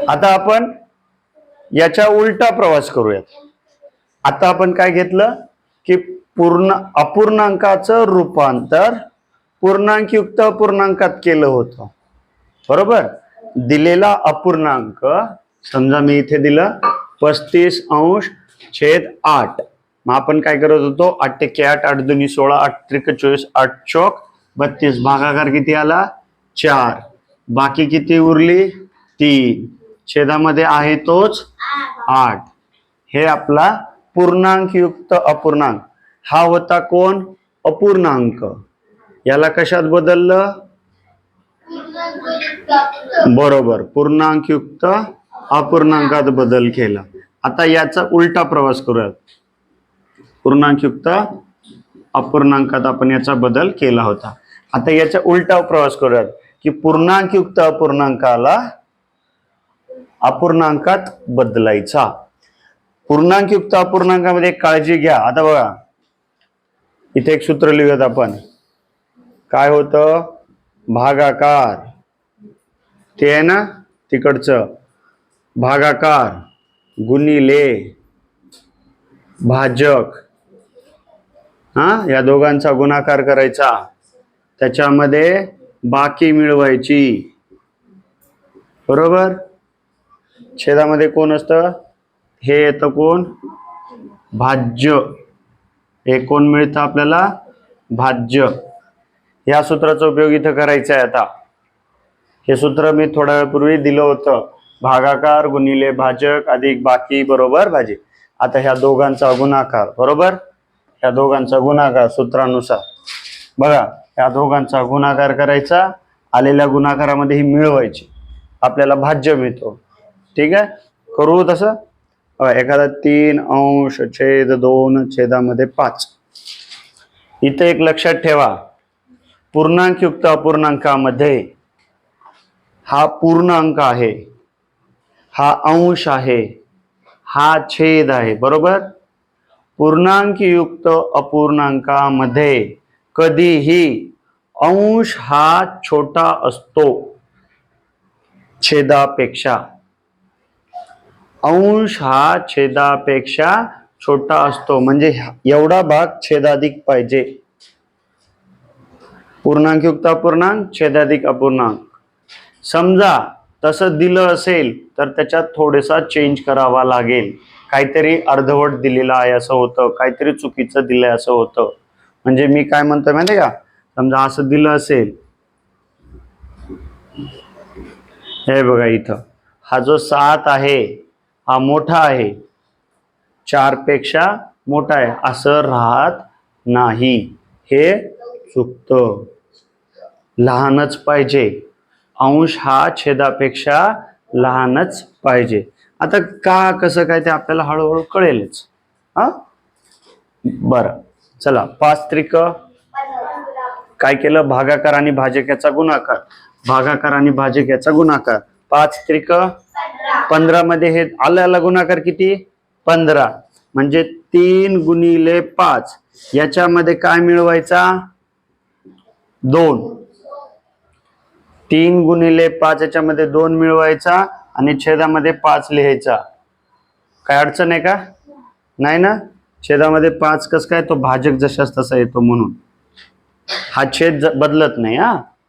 आता आपण याच्या उलटा प्रवास करूयात. आता आपण काय घेतलं की अपूर्णांकाचं रूपांतर पूर्णांकयुक्त अपूर्णांकात केलं होतं. बरोबर. दिलेला अपूर्णांक समजा मी इथे दिलं 35°/8. मग आपण काय करत होतो 8 × 8 8 × 2 = 16 8 × 3 = 24 8 × 4 = 32. भागाकार किती आला 4. बाकी किती उरली 3. छेदामध्ये आहे तोच 8. हे आपला पूर्णांकयुक्त अपूर्णांक. हा होता कोण अपूर्णांक. याला कशात बदललं बरोबर पूर्णांकयुक्त अपूर्णांकात बदल केला. आता याचा उलटा प्रवास करूयात. पूर्णांकयुक्त अपूर्णांकात आपण याचा बदल केला होता. आता याचा उलटा प्रवास करूयात की पूर्णांकयुक्त अपूर्णांकाला अपूर्णांकात बदलायचा. पूर्णांकयुक्त अपूर्णांकामध्ये काळजी घ्या. आता बघा इथे एक सूत्र लिहूयात आपण. काय होतं भागाकार. ते आहे ना तिकडचं भागाकार गुणिले भाजक. या दोघांचा गुणाकार करायचा. त्याच्यामध्ये बाकी मिळवायची. बरोबर. छेदामध्ये कोण असतं हे येतं कोण भाज्य. हे कोण मिळतं आपल्याला भाज्य. या सूत्राचा उपयोग इथं करायचा आहे. आता हे सूत्र मी थोड्या वेळापूर्वी दिलं होतं. भागाकार गुणिले भाजक अधिक बाकी बरोबर भाजी. आता ह्या दोघांचा गुणाकार बरोबर. ह्या दोघांचा गुणाकार सूत्रानुसार बघा ह्या दोघांचा गुणाकार करायचा. आलेल्या गुणाकारामध्ये ही मिळवायची. आपल्याला भाज्य मिळतो. ठीक आहे. करू तसं. एखादा 3°/2 छेदामध्ये 5. इथे एक लक्षात ठेवा पूर्णांकयुक्त अपूर्णांकामध्ये हा पूर्ण अंक आहे, हा अंश आहे, हा छेद आहे. बरोबर. पूर्णांकयुक्त अपूर्णांकामध्ये कधीही अंश हा छोटा असतो छेदापेक्षा. अंश हा छेदापेक्षा छोटा असतो. म्हणजे एवढा भाग छेदाधिक पाहिजे. पूर्णांकयुक्त अपूर्णांक छेदाधिक अपूर्णांक. समजा तसं दिलं असेल तर त्याच्यात थोडासा चेंज करावा लागेल. काहीतरी अर्धवट दिलेलं आहे असं होतं, काहीतरी चुकीचं दिलंय असं होतं. म्हणजे मी काय म्हणतोय माहिती का. समजा असं दिलं असेल हे बघा इथं हा जो 7 आहे हा मोठा आहे 4 पेक्षा मोठा आहे असं राहत नाही. हे चुकतं. लहानच पाहिजे. अंश हा छेदापेक्षा लहानच पाहिजे. आता का कसं काय ते आपल्याला हळूहळू कळेलच. बरं चला 5 काय केलं भागाकार आणि भाजक याचा गुणाकार. भागाकार आणि भाजक याचा गुणाकार 5 15 मध्ये हे आल्याला गुणाकार किती 15. म्हणजे 3 × 5 याच्यामध्ये काय मिळवायचा 2. 3 × 5 याच्यामध्ये 2 मिळवायचा आणि छेदामध्ये 5 लिहायचा. काय अडचण आहे का नाही ना. छेदामध्ये 5 कसं काय तो भाजक जशाच तसा येतो म्हणून हा छेद बदलत नाही.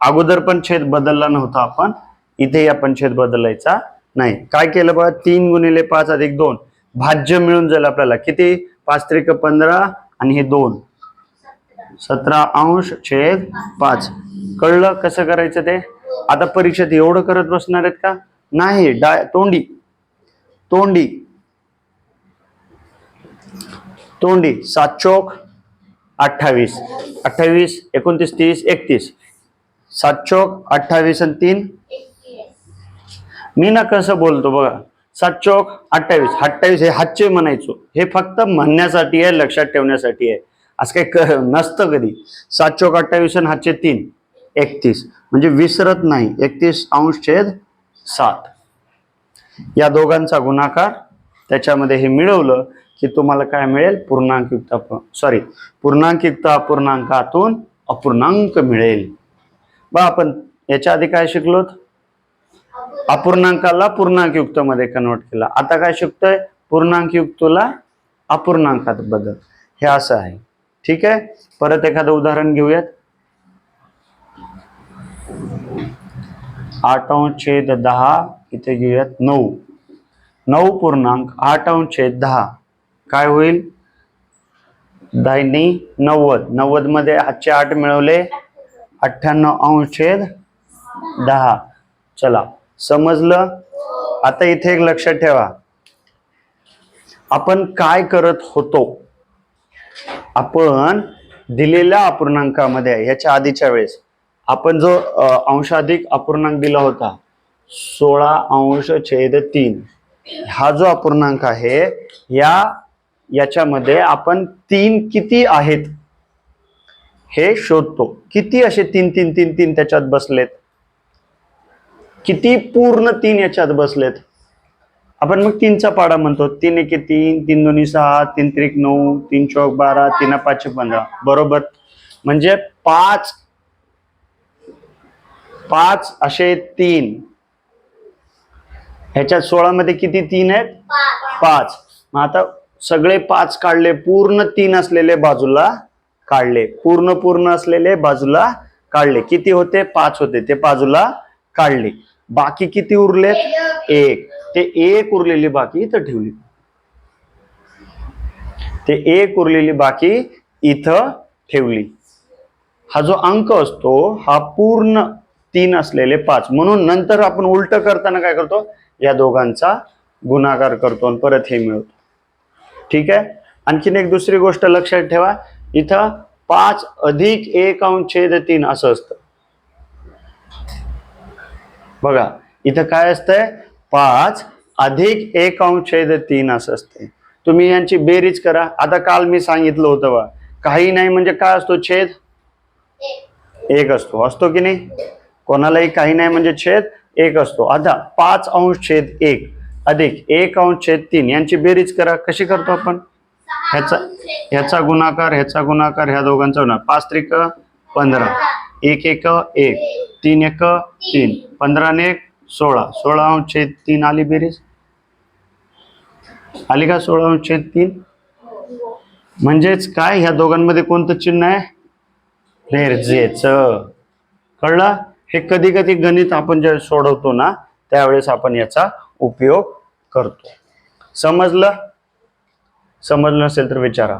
अगोदर पण छेद बदलला नव्हता आपण. इथेही आपण छेद बदलायचा नाही. काय केलं बघा 3 × 5 अधिक 2 भाज्य मिळून जाईल आपल्याला किती 5 × 15 आणि हे 2 17°/5. कळलं कसं करायचं ते. आता परीक्षेत एवढं करत बसणार आहेत का नाही. तोंडी तोंडी तोंडी 7 × 28 28 29 30 31 7 × 28 आणि 3 मी ना कसं बोलतो बघा 7 × 28 28 हे हातचे म्हणायचो. हे फक्त म्हणण्यासाठी आहे लक्षात ठेवण्यासाठी आहे. असं काही नसतं कधी. 7 × 28 आणि हातचे 3 31 म्हणजे विसरत नाही. 31°/7 या दोघांचा गुणाकार त्याच्यामध्ये हे मिळवलं की तुम्हाला काय मिळेल पूर्णांकयुक्त अपूर्णांकातून अपूर्णांक मिळेल. बा आपण याच्या आधी काय शिकलो अपूर्णांकाला पूर्णांक युक्त मध्ये कन्वर्ट केला. आता काय शिकतोय? पूर्णांक युक्तला अपूर्णांकात बदल. हे असं आहे. ठीक आहे. परत एखादं उदाहरण घेऊयात. 8/10 इथे घेऊयात 9. 9.8/10 काय होईल? 90. 90 मध्ये हातचे 8 मिळवले 98/10. चला, समजलं? आता इथे एक लक्षात ठेवा, आपण काय करत होतो. आपण दिलेल्या अपूर्णांकामध्ये ह्याच्या आधीच्या वेळेस आपण जो अंशाधिक अपूर्णांक दिला होता 16/3, हा जो अपूर्णांक आहे याच्यामध्ये आपण 3 किती आहेत हे शोधतो. किती असे 3 3 3 3 त्याच्यात बसलेत? किती पूर्ण 3 याच्यात बसलेत? आपण मग 3चा पाडा म्हणतो. 3 1 3, 3 2 6, 3 3 9, 3 4 12, 3 5 15. बरोबर. म्हणजे 5 असे 3. ह्याच्यात 16 मध्ये किती 3 आहेत? 5. मग आता सगळे 5 काढले, पूर्ण 3 असलेले बाजूला काढले, पूर्ण असलेले बाजूला काढले. किती होते? 5 होते, ते बाजूला काढले. बाकी किती उरलेत? 1. ते 1 उरलेली बाकी इथं ठेवली. ते 1 उरलेली बाकी इथं ठेवली. हा जो अंक असतो हा पूर्ण 3 असलेले 5. म्हणून नंतर आपण उलट करताना काय करतो? या दोघांचा गुणाकार करतो आणि परत हे मिळवतो. ठीक आहे. आणखीन एक दुसरी गोष्ट लक्षात ठेवा, इथं 5 अधिक 1/3 असं असतं. बघा, इथं काय असतंय? 5 अधिक 1/3 असं असते. तुम्ही यांची बेरीज करा. आता काल मी सांगितलं होतं बा, काही नाही म्हणजे काय असतो? छेद 1 असतो की नाही? कोणालाही काही नाही म्हणजे छेद 1 असतो. आता 5/1 अधिक 1/3 यांची बेरीज करा. कशी करतो आपण? ह्याचा गुणाकार, ह्याचा गुणाकार, ह्या दोघांचा गुणाकार. 5 त्रिक 15, 1 1 1, 3 1 3, 15 ने 16. 16/3 आली बेरीज? आली का 16/3? म्हणजेच काय, ह्या दोघांमध्ये कोणतं चिन्ह आहे? बेरजेचं. कळलं? हे कधी कधी गणित आपण जे सोडवतो ना त्यावेळेस आपण याचा उपयोग करतो. समजलं? समजलं नसेल तर विचारा.